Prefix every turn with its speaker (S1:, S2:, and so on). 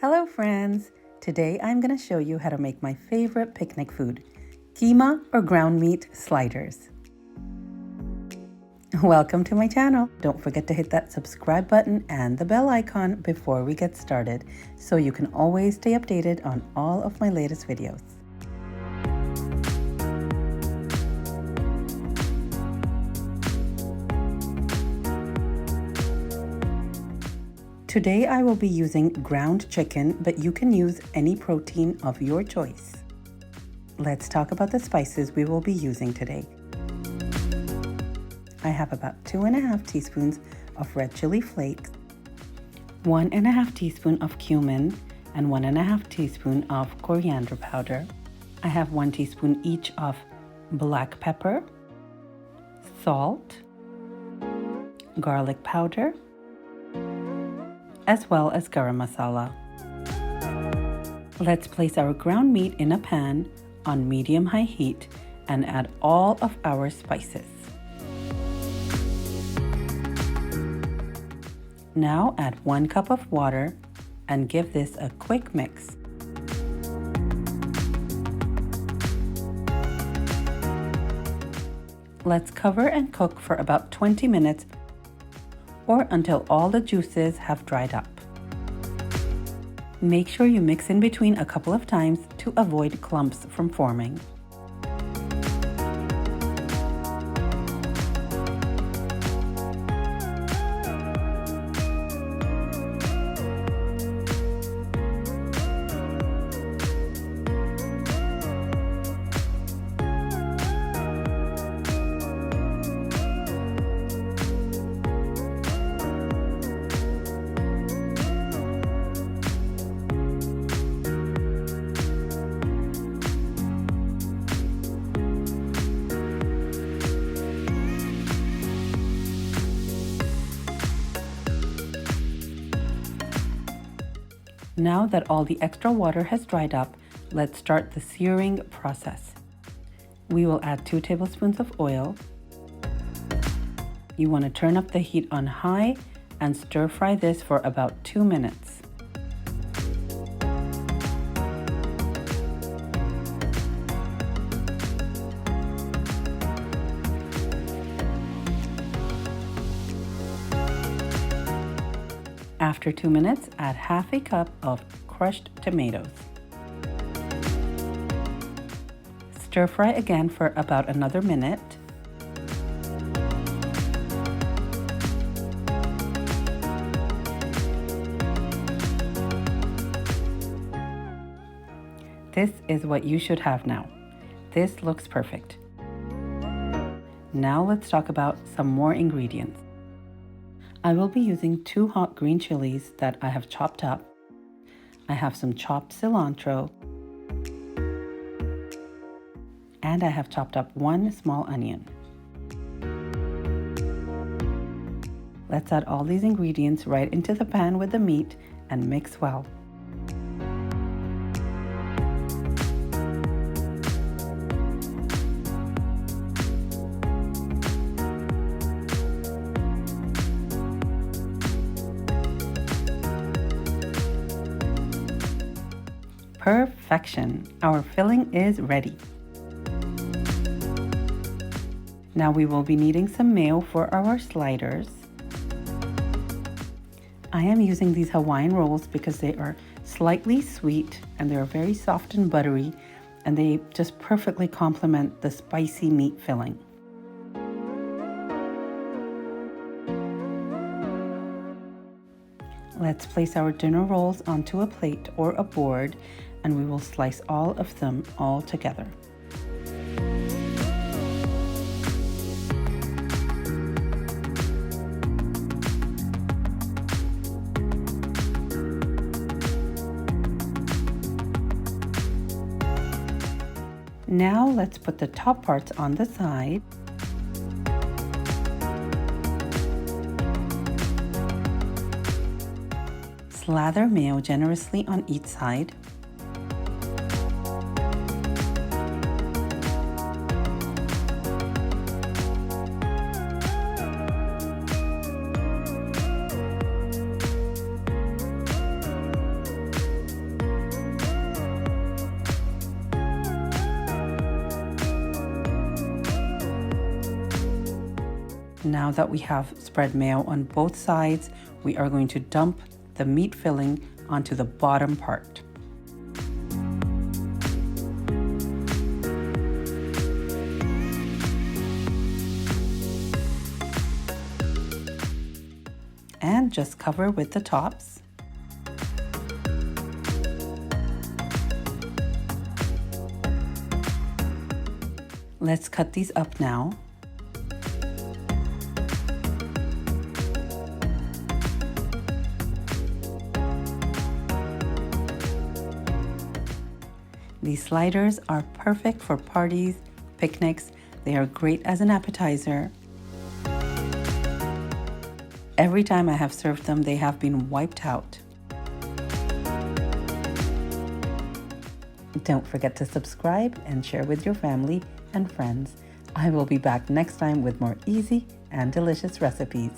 S1: Hello friends! Today I'm going to show you how to make my favorite picnic food, keema or ground meat sliders. Welcome to my channel. Don't forget to hit that subscribe button and the bell icon before we get started so you can always stay updated on all of my latest videos. Today I will be using ground chicken, but you can use any protein of your choice. Let's talk about the spices we will be using today. I have about 2½ teaspoons of red chili flakes, 1½ teaspoon of cumin, and 1½ teaspoon of coriander powder. I have 1 teaspoon each of black pepper, salt, garlic powder, as well as garam masala. Let's place our ground meat in a pan on medium-high heat and add all of our spices. Now add 1 cup of water and give this a quick mix. Let's cover and cook for about 20 minutes or until all the juices have dried up. Make sure you mix in between a couple of times to avoid clumps from forming. Now that all the extra water has dried up, let's start the searing process. We will add 2 tablespoons of oil. You want to turn up the heat on high and stir fry this for about 2 minutes. After 2 minutes, add half a cup of crushed tomatoes. Stir fry again for about another minute. This is what you should have now. This looks perfect. Now let's talk about some more ingredients. I will be using 2 hot green chilies that I have chopped up. I have some chopped cilantro, and I have chopped up 1 small onion. Let's add all these ingredients right into the pan with the meat and mix well. Perfection! Our filling is ready. Now we will be needing some mayo for our sliders. I am using these Hawaiian rolls because they are slightly sweet and they're very soft and buttery, and they just perfectly complement the spicy meat filling. Let's place our dinner rolls onto a plate or a board, and we will slice all of them all together. Now let's put the top parts on the side. Slather mayo generously on each side. now that we have spread mayo on both sides, we are going to dump the meat filling onto the bottom part. And just cover with the tops. Let's cut these up now. These sliders are perfect for parties, picnics. They are great as an appetizer. Every time I have served them, they have been wiped out. Don't forget to subscribe and share with your family and friends. I will be back next time with more easy and delicious recipes.